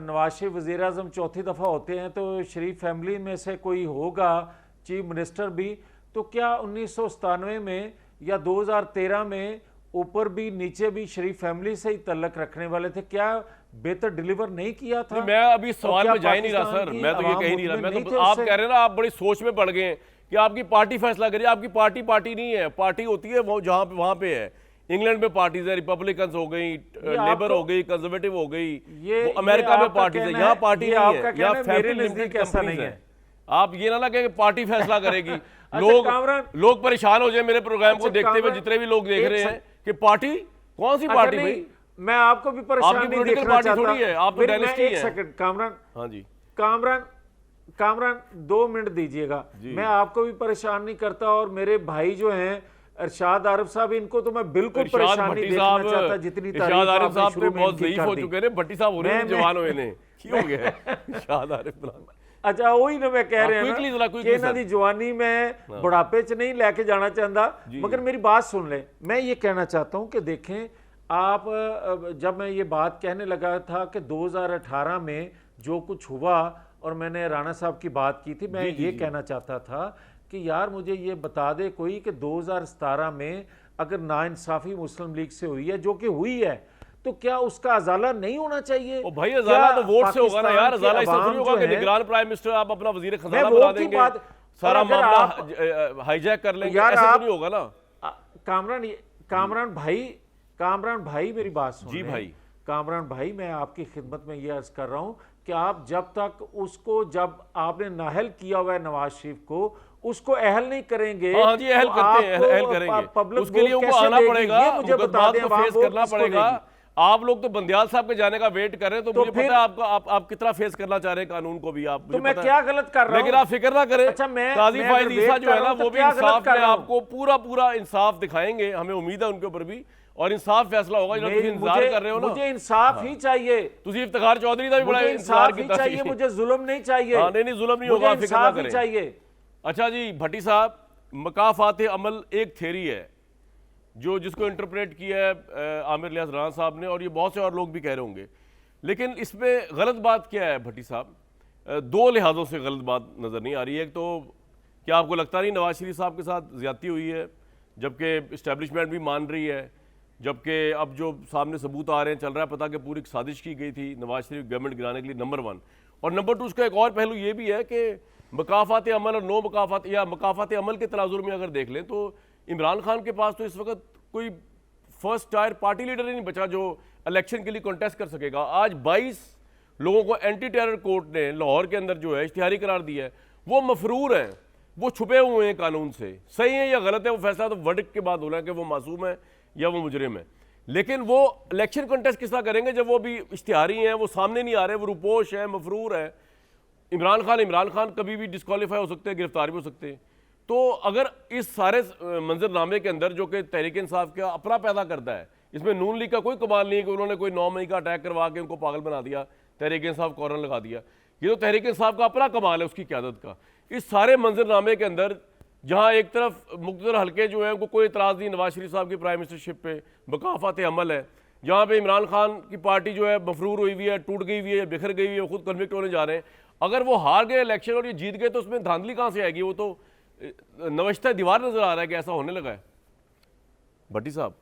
नवाज शरीफ वज़ीर आज़म चौथी दफ़ा होते हैं तो शरीफ फैमिली में से कोई होगा चीफ मिनिस्टर भी, तो क्या 1997 में या 2013 में ऊपर भी नीचे भी शरीफ फैमिली से ही तल्लक रखने वाले थे? क्या बेहतर डिलीवर नहीं किया था? नहीं, मैं अभी सवाल क्या में जा ही नहीं रहा पाकिस्तान सर, की मैं तो ये आवाम कह ही नहीं रहा। मुतमिन मैं नहीं तो थे आप उससे? कह रहे हैं ना, आप बड़ी सोच में पड़ गए हैं कि आपकी पार्टी फैसला करिए। आपकी पार्टी नहीं है, पार्टी होती है वो जहाँ पे वहाँ पे है। इंग्लैंड में पार्टीज है, रिपब्लिकन हो गई, लेबर हो गई, कंजर्वेटिव हो गई, वो अमेरिका में पार्टीज है, यहाँ पार्टी नहीं है, यहाँ फैमिली लिमिटेड कंपनीज है। आप ये ना कहें कि पार्टी फैसला करेगी। लोग परेशान हो जाए मेरे प्रोग्राम को देखते हुए, जितने भी लोग देख रहे हैं कि पार्टी कौन सी पार्टी भाई? मैं आपको भी परेशान आपकी नहीं पॉलिटिकल देखना पार्टी चाहता। थोड़ी है, आप तो डायनेस्टी एक है। सेकंड कामरान, हाँ जी, कामरान 2 मिनट दीजिएगा। मैं आपको भी परेशान नहीं करता और मेरे भाई जो हैं इरशाद आरिफ साहब, इनको तो मैं बिल्कुल परेशान नहीं देखना चाहता। जितनी इरशाद आरिफ साहब शुरू तो में बहुत इनकी ज़ईफ कर हो दी। चुके हैं, भट्टी साहब हो रहे हैं, जवान हुए ने क्यों हो गया इरशाद आरिफ? अच्छा, वही ना मैं कह रहा quickly जरा, हूं quickly कि इन्हां सर। दी जवानी में बुढ़ापे च नहीं लेके जाना चाहता, मगर मेरी बात सुन ले। मैं ये कहना चाहता हूं कि देखें आप, जब मैं ये बात कहने लगा था कि 2018 में जो कुछ हुआ और मैंने राणा साहब की बात की थी, मैं ये कहना चाहता था कि यार मुझे ये बता दे कोई कि 2017 में अगर नाइंसाफ़ी मुस्लिम लीग से हुई है, जो कि हुई है, तो क्या उसका अजाला नहीं होना चाहिए? ओ भाई, अजाला तो वोट से होगा ना यार। अजाला इससे थोड़ी होगा कि है, निगरान प्राइम मिनिस्टर आप अपना वजीर खजाना मैं बना वोट की देंगे, बात, सारा और अगर मामला हाईजैक कर लेंगे, यार ऐसे तो आप- नहीं होगा ना। कामरान भाई मेरी बात सुन जी लें। भाई। कामरान भाई, मैं आपकी खिदमत में ये अर्ज कर रहा हूं कि आप जब तक उसको, जब आपने नाहल किया हुआ है नवाज शरीफ को, उसको अहल नहीं करेंगे। हाँ जी, अहल तो करते हैं, आपको अहल करेंगे। पब्लिक उसके लिए वोट उनको कैसे आना देगी? पड़ेगा, ये मुझे बता मुकदमात दें, को अवाम फेस वोट करना किसको पड़ेगा। देगी? आप लोग तो बंदियाल साहब के जाने का वेट कर रहे हैं, तो मुझे फिर- पता है आप कितना फेस करना चाह रहे हैं कानून को भी। आप तो मुझे मैं पता है। क्या गलत कर रहा हूं? लेकिन आप फिक्र ना करें। अच्छा, मैं काजी अगर फाइज ईसा वेट जो कर है रहा ना, हूं, तो वो भी क्या गलत इंसाफ कर में रहा हूं? आपको पूरा इंसाफ दिखाएंगे। हमें उम्मीद है उनके ऊपर भी, और इंसाफ फैसला होगा। जो तुम इंतजार कर रहे हो ना, मुझे इंसाफ ही चाहिए। तुसी इफ्तिखार चौधरी का भी बड़ा मुझे इंतजार इंसाफ ही किया चाहिए, मुझे जुल्म नहीं चाहिए। हाँ, नहीं जुल्म नहीं मुझे होगा, फिक्र ना इंसाफ ही करें। चाहिए। अच्छा जी भट्टी साहब, मकाफात अमल एक थ्योरी है जिसको इंटरप्रेट किया है आमिर लियाज राना साहब ने, और ये बहुत से और लोग भी कह रहे होंगे। लेकिन इसमें गलत बात क्या है भट्टी साहब? दो लिहाजों से गलत बात नज़र नहीं आ रही है। एक तो क्या आपको लगता नहीं नवाज शरीफ साहब के साथ ज़्यादती हुई है, जबकि इस्टेब्लिशमेंट भी मान रही है, जबकि अब जो सामने सबूत आ रहे हैं, चल रहा है पता कि पूरी साजिश की गई थी नवाज शरीफ गवर्नमेंट गिराने के लिए, नंबर 1। और नंबर 2, उसका एक और पहलू ये भी है कि मकाफात अमल और नो मकाफात, या मकाफात अमल के तनाजुर में अगर देख लें तो इमरान खान के पास तो इस वक्त कोई फर्स्ट टायर पार्टी लीडर ही नहीं बचा जो इलेक्शन के लिए कॉन्टेस्ट कर सकेगा। आज 22 लोगों को एंटी टेरर कोर्ट ने लाहौर के अंदर जो है इश्तिहारी करार दिया है। वो मफरूर हैं, वो छुपे हुए हैं कानून से। सही है या गलत है वो फैसला तो वर्डिक्ट के बाद होना है कि वो मासूम है या वो मुजरिम है। लेकिन वो इलेक्शन कॉन्टेस्ट किस तरह करेंगे जब वो भी इश्तिहारी हैं, वो सामने नहीं आ रहे, वो रुपोश है, मफरूर है। इमरान खान कभी भी डिस्क्वालीफाई हो सकते हैं, गिरफ्तार भी हो सकते हैं। तो अगर इस सारे मंजरनामे के अंदर जो कि तहरीक इंसाफ का अपना पैदा करता है, इसमें नून लीग का कोई कमाल नहीं है कि उन्होंने कोई 9 मई का अटैक करवा के उनको पागल बना दिया, तहरीक इंसाफ कॉर्नर लगा दिया। ये तो तहरीक इंसाफ का अपना कमाल है, उसकी क़यादत का। इस सारे मंजरनामे के अंदर जहाँ एक तरफ मुख्तलिफ हल्के जो हैं उनको कोई इतराज़ नहीं नवाज शरीफ साहब की प्राइम मिनिस्टरशिप पे, मकाफात अमल है, जहाँ पे इमरान खान की पार्टी जो है मफरूर हुई हुई है, टूट गई हुई है, बिखर गई हुई है, खुद कन्विक्ट होने जा रहे हैं। अगर वो हार गए इलेक्शन और ये जीत गए तो उसमें धांधली कहाँ से आएगी? वो तो नवश्ता दीवार नजर आ रहा है कि ऐसा होने लगा है। भट्टी साहब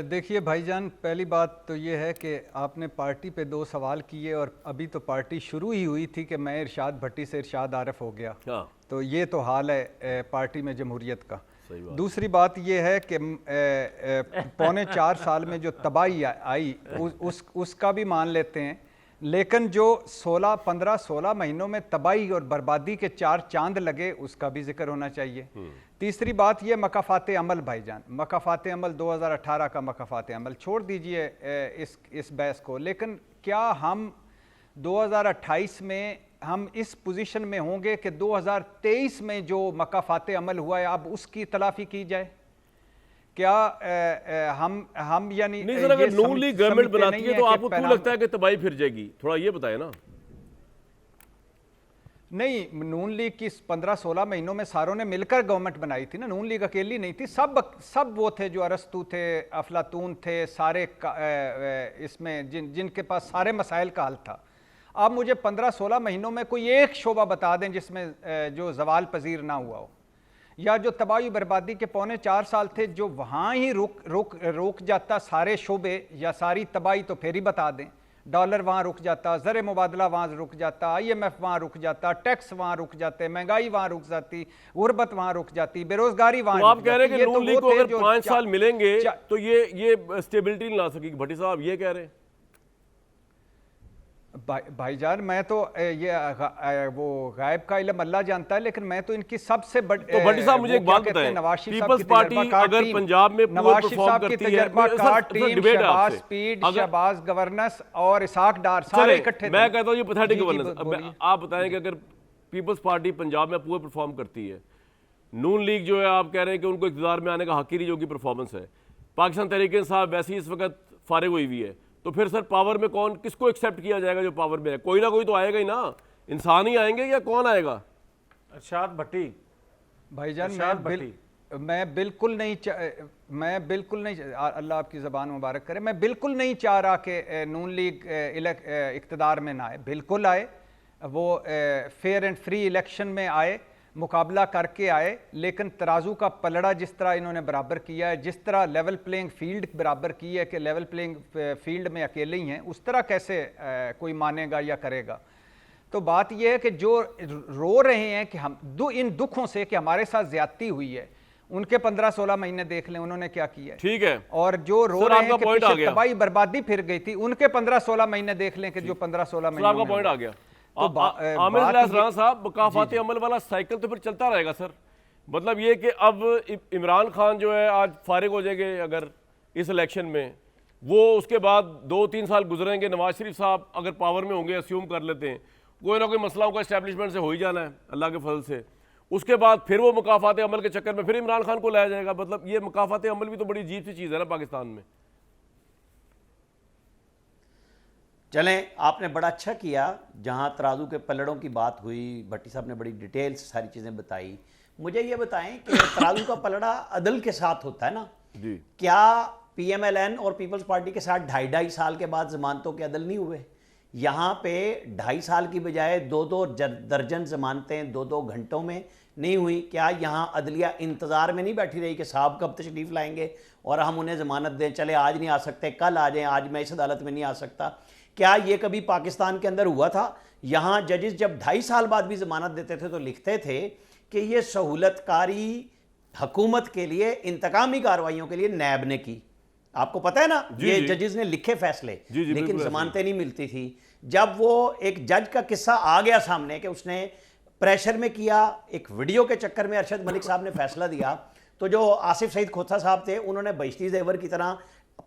देखिए भाईजान, पहली बात तो ये है कि आपने पार्टी पे 2 सवाल किए और अभी तो पार्टी शुरू ही हुई थी कि मैं इरशाद भट्टी से इरशाद आरिफ हो गया। हाँ। तो ये तो हाल है पार्टी में जमहूरियत का। सही बात। दूसरी बात ये है कि पौने 4 साल में जो तबाही आई उसका भी मान लेते हैं, लेकिन जो 15-16 महीनों में तबाही और बर्बादी के 4 चांद लगे उसका भी जिक्र होना चाहिए। तीसरी बात ये मकाफात अमल भाईजान, मकाफात अमल 2018 का मकाफात अमल छोड़ दीजिए इस बहस को, लेकिन क्या हम 2028 में हम इस पोजीशन में होंगे कि 2023 में जो मकाफात अमल हुआ है अब उसकी तलाफी की जाए? क्या हम यानी नहीं सर, अगर नून लीग गवर्नमेंट बनाती है तो आपको क्यों लगता है कि तबाही फिर जाएगी? थोड़ा ये बताए ना। नहीं, नून लीग की 15-16 महीनों में सारों ने मिलकर गवर्नमेंट बनाई थी ना, नून लीग अकेली नहीं थी। सब वो थे जो अरस्तू थे, अफलातून थे, सारे इसमें जिनके पास सारे मसाइल का हल था। आप मुझे 15-16 महीनों में कोई एक शोबा बता दें जिसमें जो जवाल पजीर ना हुआ हो, या जो तबाही बर्बादी के पौने 4 साल थे जो वहाँ ही रुक जाता सारे शोबे या सारी तबाही, तो फिर ही बता दें। डॉलर वहाँ रुक जाता, ज़र मुबादला वहाँ रुक जाता, IMF वहाँ रुक जाता, टैक्स वहाँ रुक जाते, महंगाई वहाँ रुक जाती, गुर्बत वहाँ रुक जाती, बेरोजगारी वहाँ तो आप कह रहे हैं कि नून लीग को अगर 5 साल मिलेंगे तो ये स्टेबिलिटी नहीं ला सकेगी? भट्टी साहब ये कह रहे हैं? भाईजान मैं तो ये वो गायब का इल्म अल्लाह जानता है, लेकिन मैं तो इनकी सबसे बड़ी तो भट्टी साहब मुझे एक बात बताएं, पीपल्स पार्टी अगर पंजाब में नवाज शरीफ साहब की तजर्बाकार टीम, शहबाज स्पीड, शहबाज गवर्नेंस और इसाक डार सारे इकट्ठे। मैं कहता हूँ ये पैथेटिक गवर्नेंस। आप बताएं कि अगर पीपल्स पार्टी पंजाब में पूरा परफॉर्म करती है, नून लीग जो है आप कह रहे हैं कि उनको इक़्तिदार में आने का हक ही नहीं, जो कि परफॉर्मेंस है, पाकिस्तान तहरीक इंसाफ वैसे ही इस वक्त फारिग हुई हुई है, तो फिर सर पावर में कौन, किसको एक्सेप्ट किया जाएगा जो पावर में है? कोई ना कोई तो आएगा ही ना, इंसान ही आएंगे या कौन आएगा? इरशाद भट्टी भाईजान मैं बिल्कुल नहीं अल्लाह आपकी ज़बान मुबारक करे, मैं बिल्कुल नहीं चाह रहा कि नून लीग इक़्तिदार में ना आए, बिल्कुल आए, वो फेयर एंड फ्री इलेक्शन में आए, मुकाबला करके आए, लेकिन तराजू का पलड़ा जिस तरह इन्होंने बराबर किया है, जिस तरह लेवल प्लेइंग फील्ड बराबर की है कि लेवल प्लेइंग फील्ड में अकेले ही हैं, उस तरह कैसे कोई मानेगा या करेगा? तो बात यह है कि जो रो रहे हैं कि हम इन दुखों से कि हमारे साथ ज्यादती हुई है, उनके 15-16 महीने देख लें उन्होंने क्या किया है। ठीक है, और जो रो सर, रहे आपका हैं कि पॉइंट आ पीछे गया। तबाही बर्बादी फिर गई थी, उनके 15-16 महीने देख लें कि जो 15-16 सर महीने आपका पॉइंट आ गया। तो आमिर इलियास राणा साहब, मुकाफाती अमल वाला साइकिल तो फिर चलता रहेगा सर। मतलब ये कि अब इमरान खान जो है आज फारिग हो जाएंगे अगर इस इलेक्शन में, वो उसके बाद 2-3 साल गुजरेंगे, नवाज शरीफ साहब अगर पावर में होंगे, अस्यूम कर लेते हैं, कोई ना कोई मसला उनका एस्टेब्लिशमेंट से हो ही जाना है अल्लाह के फजल से। उसके बाद फिर वो मुकाफात अमल के चक्कर में फिर इमरान खान को लाया जाएगा। मतलब ये मुकाफात अमल भी तो बड़ी अजीब सी चीज़ है ना पाकिस्तान में। चलें, आपने बड़ा अच्छा किया, जहाँ तराजू के पलड़ों की बात हुई, भट्टी साहब ने बड़ी डिटेल से सारी चीज़ें बताई। मुझे ये बताएं कि तराजू का पलड़ा अदल के साथ होता है ना जी, क्या पीएमएलएन और पीपल्स पार्टी के साथ 2.5 साल के बाद जमानतों के अदल नहीं हुए? यहाँ पे 2.5 साल की बजाय 2-2 दर्जन जमानतें 2-2 घंटों में नहीं हुई? क्या यहाँ अदलिया इंतज़ार में नहीं बैठी रही कि साहब कब तशरीफ़ लाएंगे और हम उन्हें ज़मानत दें, चले आज नहीं आ सकते कल आ जाएं, आज मैं इस अदालत में नहीं आ सकता? क्या ये कभी पाकिस्तान के अंदर हुआ था? यहाँ जजेस जब 2.5 साल बाद भी ज़मानत देते थे तो लिखते थे कि ये सहूलतकारी हुकूमत के लिए, इंतकामी कार्रवाइयों के लिए नैब ने की। आपको पता है ना, ये जजेस ने लिखे फैसले, लेकिन जमानतें नहीं मिलती थी। जब वो एक जज का किस्सा आ गया सामने कि उसने प्रेशर में किया, एक वीडियो के चक्कर में अरशद मलिक साहब ने फैसला दिया, तो जो आसिफ सईद खोसा साहब थे उन्होंने बहिश्ती ज़ेवर की तरह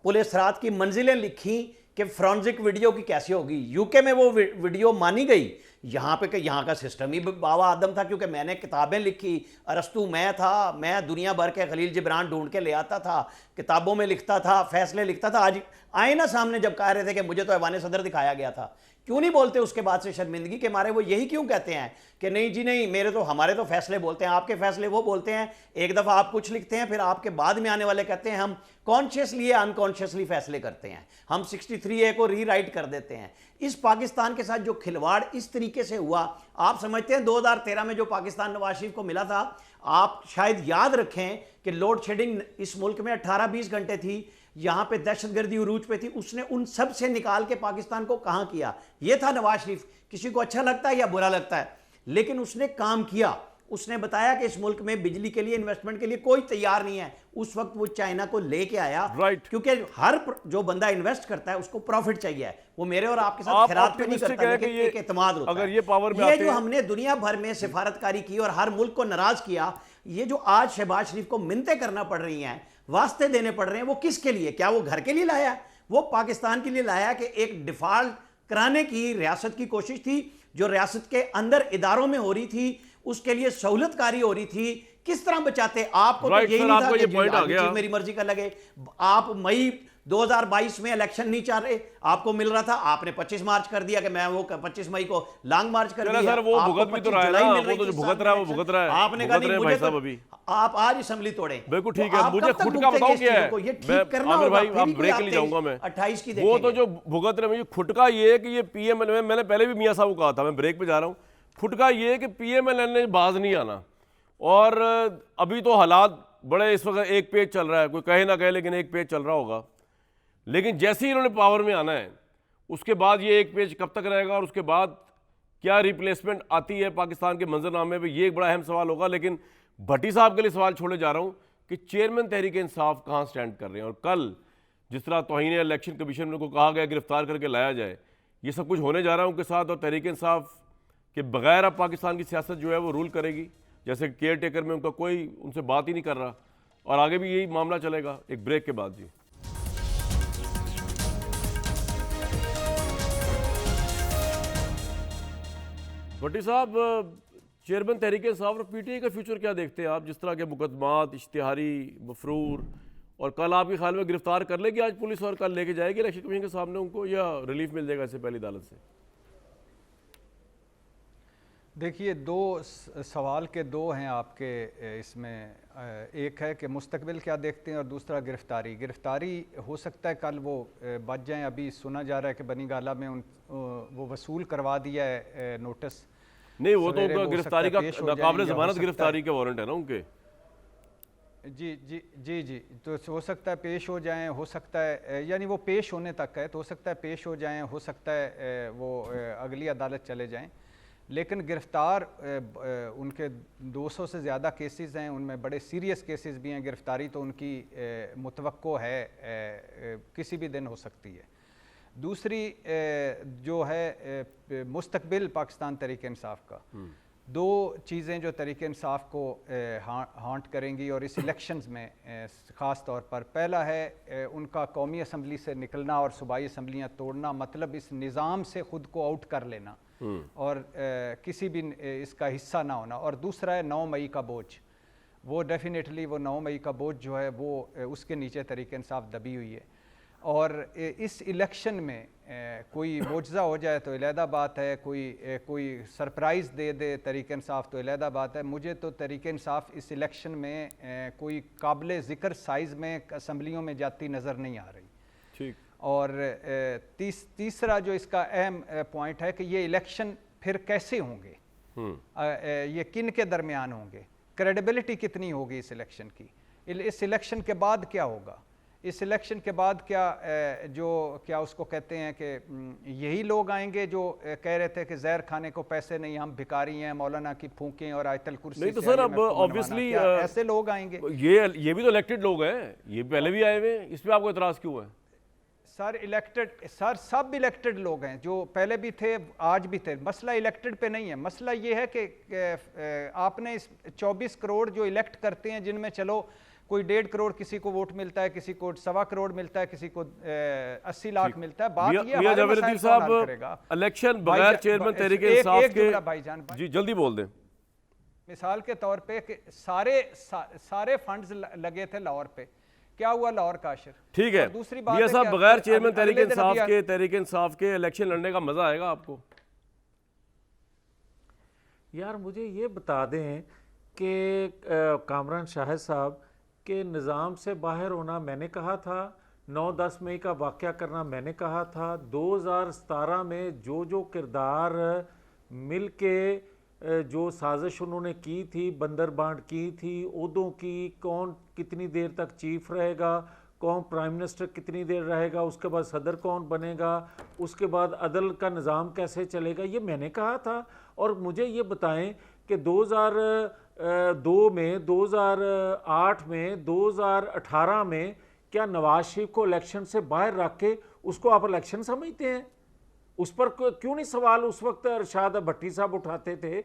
पुलिस रात की मंजिलें लिखी कि फ्रॉन्जिक वीडियो की कैसी होगी। यूके में वो वीडियो मानी गई, यहाँ पे कि यहाँ का सिस्टम ही बाबा आदम था, क्योंकि मैंने किताबें लिखी, अरस्तू मैं था, मैं दुनिया भर के खलील जिब्रान ढूंढ के ले आता था, किताबों में लिखता था, फैसले लिखता था। आज आए ना सामने जब कह रहे थे कि मुझे तो ऐवान सदर दिखाया गया था, क्यों नहीं बोलते उसके बाद से शर्मिंदगी के मारे? वो यही क्यों कहते हैं कि नहीं जी नहीं, हमारे तो फैसले बोलते हैं, आपके फैसले वो बोलते हैं। एक दफ़ा आप कुछ लिखते हैं, फिर आपके बाद में आने वाले कहते हैं हम कॉन्शियसली या अनकॉन्शियसली फैसले करते हैं, हम 63A को रीराइट कर देते हैं। इस पाकिस्तान के साथ जो खिलवाड़ इस तरीके से हुआ, आप समझते हैं 2013 में जो पाकिस्तान नवाज शरीफ को मिला था, आप शायद याद रखें कि लोड शेडिंग इस मुल्क में 18-20 घंटे थी, यहाँ पे दहशतगर्दी उरूज पे थी, उसने उन सब से निकाल के पाकिस्तान को कहाँ किया? ये था नवाज शरीफ। किसी को अच्छा लगता है या बुरा लगता है, लेकिन उसने काम किया। उसने बताया कि इस मुल्क में बिजली के लिए, इन्वेस्टमेंट के लिए कोई तैयार नहीं है। उस वक्त वो चाइना को लेके आया, क्योंकि हर जो बंदा इन्वेस्ट करता है उसको प्रॉफिट चाहिए। वो मेरे और आपके साथ खैरात पे नहीं करता, लेकिन एक एतमाद होता अगर है। ये पावर में ये आते जो हमने दुनिया भर में सिफारतकारी की और हर मुल्क को नाराज किया, ये जो आज शहबाज शरीफ को मिन्नतें करना पड़ रही हैं, वास्ते देने पड़ रहे हैं, वो किसके लिए? क्या वो घर के लिए लाया? वो पाकिस्तान के लिए लाया कि एक डिफॉल्ट कराने की रियासत की कोशिश थी, जो रियासत के अंदर इदारों में हो रही थी, उसके लिए सहूलतकारी हो रही थी। किस तरह बचाते? आपको तो यही नहीं था कि मेरी मर्जी का लगे। आप मई 2022 में इलेक्शन नहीं चाह रहे, आपको मिल रहा था, आपने 25 मार्च कर दिया कि मैं वो 25 मई को लॉन्ग मार्च कर दिया। सर वो भुगत भी तो रहा है ना, वो तो जो भुगत रहा है वो भुगत रहा है। आपने कहा नहीं मुझे तो अभी आप आज असेंबली तोड़े। बिल्कुल ठीक है, मुझे खुद का बताओ क्या है? ये ठीक करना आमिर होगा, भाई आप ब्रेक के लिए जाऊंगा मैं। 28 की वो तो जो भुगत रहे, मुझे खुद का ये है कि ये पीएमएल, मैंने पहले भी मियां साहब को कहा था, मैं ब्रेक पे जा रहा हूँ, खुद का ये है कि पीएमएलएन ने बाज नहीं आना। और अभी तो हालात बड़े, इस वक्त एक पेज चल रहा है, कोई कहे ना कहे लेकिन एक पेज चल रहा होगा, लेकिन जैसे ही इन्होंने पावर में आना है उसके बाद ये एक पेज कब तक रहेगा और उसके बाद क्या रिप्लेसमेंट आती है पाकिस्तान के मंजरनामे पे, ये एक बड़ा अहम सवाल होगा। लेकिन भट्टी साहब के लिए सवाल छोड़े जा रहा हूँ कि चेयरमैन तहरीक इंसाफ कहाँ स्टैंड कर रहे हैं, और कल जिस तरह तौहीन इलेक्शन कमीशन को कहा गया गिरफ्तार करके लाया जाए, ये सब कुछ होने जा रहा है उनके साथ, और तहरीक इंसाफ के बगैर अब पाकिस्तान की सियासत जो है वो रूल करेगी, जैसे केयर टेकर में उनका कोई उनसे बात ही नहीं कर रहा, और आगे भी यही मामला चलेगा। एक ब्रेक के बाद जी। भट्टी साहब, चेयरमैन तहरीक इंसाफ और पीटीआई का फ्यूचर क्या देखते हैं आप? जिस तरह के मुकदमात, इश्तिहारी, मफरूर, और कल आपके ख्याल में गिरफ्तार कर लेगी आज पुलिस और कल लेके जाएगी इलेक्शन कमीशन के सामने उनको, या रिलीफ मिल जाएगा इससे पहली अदालत से? देखिए, दो सवाल के दो हैं आपके इसमें। एक है कि मुस्तकबिल क्या देखते हैं और दूसरा गिरफ्तारी। गिरफ्तारी हो सकता है कल वो बच जाएं। अभी सुना जा रहा है कि बनी गाला में वो वसूल करवा दिया है नोटिस। नहीं, वो तो उनका गिरफ्तारी का नाकाबिल ज़मानत गिरफ्तारी का वारंट है ना उनके। जी जी जी जी, तो हो सकता है पेश हो जाएं, हो सकता है, यानी वो पेश होने तक है, तो हो सकता है पेश हो जाएं, हो सकता है वो अगली अदालत चले जाएं। लेकिन गिरफ्तार उनके 200 से ज़्यादा केसेस हैं, उनमें बड़े सीरियस केसेस भी हैं। गिरफ्तारी तो उनकी मुतवक्को है किसी भी दिन हो सकती है। दूसरी जो है मुस्तकबिल पाकिस्तान तहरीक इंसाफ का, दो चीज़ें जो तहरीक इंसाफ को हांट करेंगी और इस इलेक्शंस में ख़ास तौर पर, पहला है उनका कौमी असम्बली से निकलना और सूबाई असम्बलियाँ तोड़ना, मतलब इस निज़ाम से ख़ुद को आउट कर लेना और किसी भी इसका हिस्सा ना होना। और दूसरा है 9 मई का बोझ, वो डेफिनेटली वो 9 मई का बोझ जो है वो उसके नीचे तहरीक इंसाफ दबी हुई है। और इस इलेक्शन में कोई मुआवजा हो जाए तो अलहदा बात है, कोई सरप्राइज़ दे दे तहरीक इंसाफ तो अलहदा बात है। मुझे तो तहरीक इंसाफ इस इलेक्शन में कोई काबिल ज़िक्र साइज़ में असम्बलियों में जाती नज़र नहीं आ रही। ठीक। और तीसरा जो इसका अहम पॉइंट है कि ये इलेक्शन फिर कैसे होंगे, ये किन के दरमियान होंगे, क्रेडिबिलिटी कितनी होगी इस इलेक्शन की, इस इलेक्शन के बाद क्या होगा, इस इलेक्शन के बाद क्या उसको कहते हैं कि यही लोग आएंगे जो कह रहे थे कि जहर खाने को पैसे नहीं, हम भिखारी हैं, मौलाना की फूंकें और आयतल कुर्सी नहीं तो सर अब ऑब्वियसली ऐसे लोग आएंगे। ये भी तो इलेक्टेड लोग हैं, ये पहले भी आए हुए हैं, इस पर आपको इतराज़ क्यों है? सर इलेक्टेड, सर सब इलेक्टेड लोग हैं, जो पहले भी थे आज भी थे। मसला इलेक्टेड पे नहीं है, मसला ये है कि आपने इस 24 करोड़ जो इलेक्ट करते हैं, जिनमें चलो कोई 1.5 करोड़ किसी को वोट मिलता है, किसी को 1.25 करोड़ मिलता है, किसी को 80 लाख मिलता है। बात ये हमारे मसाइल को हल करेगा। इलेक्शन बगैर चेयरमैन तहरीक इंसाफ के, भाईजान जी जल्दी बोल दें। मिसाल के तौर पे कि सारे फंड्स लगे थे लाहौर पे, क्या हुआ लाहौर का अशर? ठीक है, दूसरी बात साहब बगैर चेयरमैन तहरीक इंसाफ के इलेक्शन लड़ने का मजा आएगा आपको? यार मुझे ये बता दें कि कामरान शाहिद साहब के निज़ाम से बाहर होना मैंने कहा था, 9-10 मई का वाक़या करना मैंने कहा था, 2017 में जो किरदार मिल के जो साजिश उन्होंने की थी, बंदर बांट की थी, उहदों की, कौन कितनी देर तक चीफ रहेगा, कौन प्राइम मिनिस्टर कितनी देर रहेगा, उसके बाद सदर कौन बनेगा, उसके बाद अदल का निज़ाम कैसे चलेगा, ये मैंने कहा था। और मुझे ये बताएं कि 2002 में, 2008 में, 2018 में क्या नवाज शरीफ को इलेक्शन से बाहर रख के उसको आप इलेक्शन समझते हैं? उस पर क्यों नहीं सवाल उस वक्त अरशाद भट्टी साहब उठाते थे?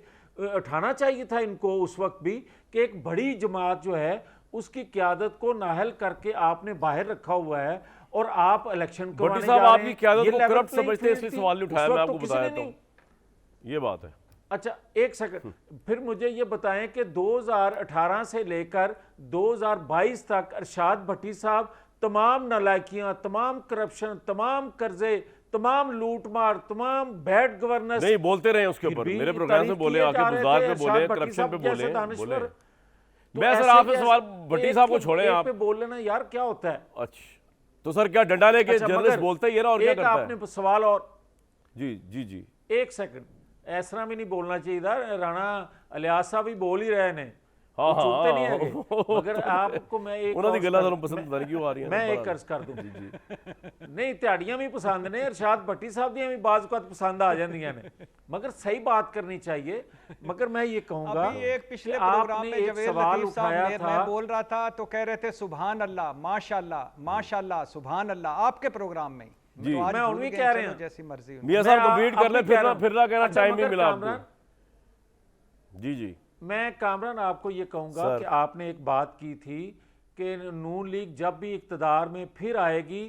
उठाना चाहिए था इनको उस वक्त भी कि एक बड़ी जमात जो है उसकी क़यादत को नाहल करके आपने बाहर रखा हुआ है और आप इलेक्शन भट्टी साहब आपकी क़यादत को करप्ट समझते हैं, इसलिए सवाल नहीं उठाया, मैं आपको बताया था, ये बात है। अच्छा एक सेकंड, फिर मुझे ये बताएं कि 2018 से लेकर 2022 तक अरशाद भट्टी साहब तमाम नालायकियां, तमाम करप्शन, तमाम कर्जे, तमाम लूटमार, तमाम बैड गवर्नेंस नहीं बोलते रहे उसके ऊपर, मेरे प्रोग्राम में बोले, आके गुजार पे बोले, करप्शन पे बोले। मैं सर आपसे सवाल, भट्टी साहब को छोड़े, आप पे बोल लेना यार क्या होता है? अच्छा तो सर क्या डंडा लेके जर्नलिस्ट बोलते ही है ना, और क्या करता है? आपने सवाल और जी एक सेकंड, ऐसा भी नहीं बोलना चाहिए था, राणा अलियास साहब भी बोल ही रहे ने, हाँ नहीं है मगर आपको मैं एक पसंद क्यों आ रही है, मैं एक अर्ज कर दूं नहीं त्याड़ियां भी पसंद ने, अरशाद भट्टी साहब दी भी बाज़ पसंद आ जांदियां ने, मगर सही बात करनी चाहिए। मगर मैं ये कहूंगा, एक पिछले प्रोग्राम में जवेद लतीफ साहब मैं बोल रहा था तो कह रहे थे सुभान अल्लाह, माशाल्लाह, माशाल्लाह, सुभान अल्लाह, आपके प्रोग्राम में जी तो मैं उन्हीं कह रहे हैं, जैसी मर्जी मियां साहब कंप्लीट कर ले, फिर ना कहना टाइम नहीं मिला आपको। जी मैं कामरान आपको ये कहूंगा कि आपने एक बात की थी कि नून लीग जब भी इक़्तिदार में फिर आएगी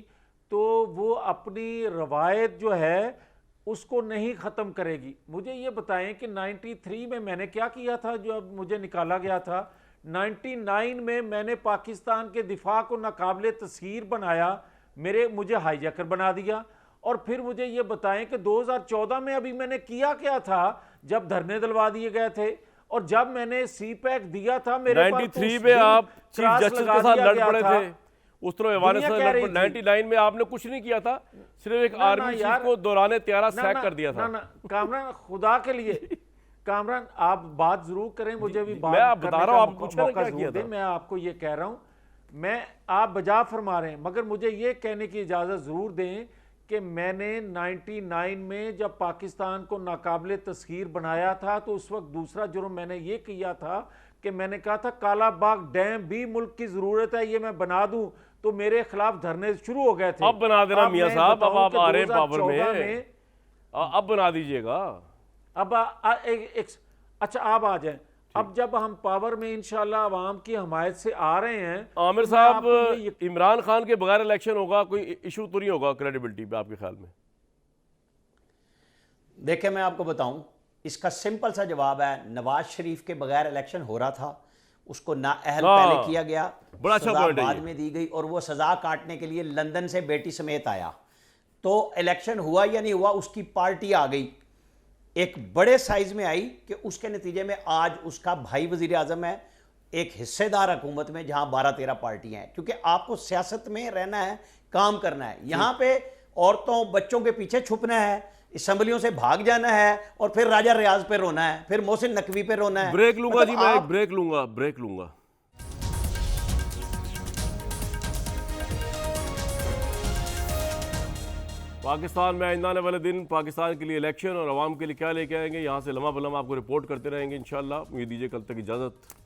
तो वो अपनी रवायत जो है उसको नहीं ख़त्म करेगी। मुझे ये बताएं कि 93 में मैंने क्या किया था जो अब मुझे निकाला गया था, 99 में मैंने पाकिस्तान के दिफा को नाकाबिले तस्खीर बनाया, मुझे हाईजैकर बना दिया। और फिर मुझे ये बताएं कि 2014 में अभी मैंने किया क्या था जब धरने दिलवा दिए गए थे, और जब मैंने सी पैक दिया था मेरे 93 में आप चीफ जस्टिस के साथ लड़ पड़े थे, उस तरह हवाले से 99 में आपने कुछ नहीं किया था, सिर्फ एक आर्मी चीफ को दौरान त्यारा सैक कर दिया था। कामरान खुदा के लिए, कामरान आप बात जरूर करें, मुझे भी बात मैं आप बता रहा हूं, आप पूछ रहे क्या किया था? मैं आपको ये कह रहा हूं, मैं आप बजा फरमा रहे हैं, मगर मुझे ये कहने की इजाजत जरूर दें कि मैंने 99 में जब पाकिस्तान को नाकाबिले तस्खीर बनाया था तो उस वक्त दूसरा जुर्म मैंने ये किया था कि मैंने कहा था काला बाग डैम भी मुल्क की ज़रूरत है, ये मैं बना दूं, तो मेरे खिलाफ धरने शुरू हो गए थे। अब बना देना मियां मैं साहब, अब बताऊं आप कि आ रहे हैं पावर 2014 में, अब बना दीजिएगा। अब अच्छा आप आ जाएं। अब जब हम पावर में इंशाल्लाह अवाम की हमायत से आ रहे हैं, आमिर तो मैं साहब, आपको ये इमरान खान के बगैर इलेक्शन होगा, कोई इशू तो नहीं होगा क्रेडिबिलिटी पे आपके ख्याल में? देखिए मैं आपको बताऊं, इसका सिंपल सा जवाब है, नवाज शरीफ के बगैर इलेक्शन हो रहा था, उसको नाअहल हाँ, पहले किया गया, बड़ा अच्छा सजा पॉइंट है बाद ये। में दी गई और वो सजा काटने के लिए लंदन से बेटी समेत आया। तो इलेक्शन हुआ या नहीं हुआ, उसकी पार्टी आ गई, एक बड़े साइज में आई कि उसके नतीजे में आज उसका भाई वजीर आजम है, एक हिस्सेदार हुकूमत में जहां 12-13 पार्टियां हैं। क्योंकि आपको सियासत में रहना है, काम करना है, यहां पे औरतों बच्चों के पीछे छुपना है, असम्बलियों से भाग जाना है और फिर राजा रियाज पे रोना है, फिर मोहसिन नकवी पे रोना है। ब्रेक लूंगा मतलब जी, मैं आप- ब्रेक लूंगा। पाकिस्तान में आने वाले दिन पाकिस्तान के लिए इलेक्शन और आवाम के लिए क्या लेके आएंगे, यहाँ से लम्हा बलम आपको रिपोर्ट करते रहेंगे इंशाल्लाह। मुझे दीजिए कल तक इजाज़त।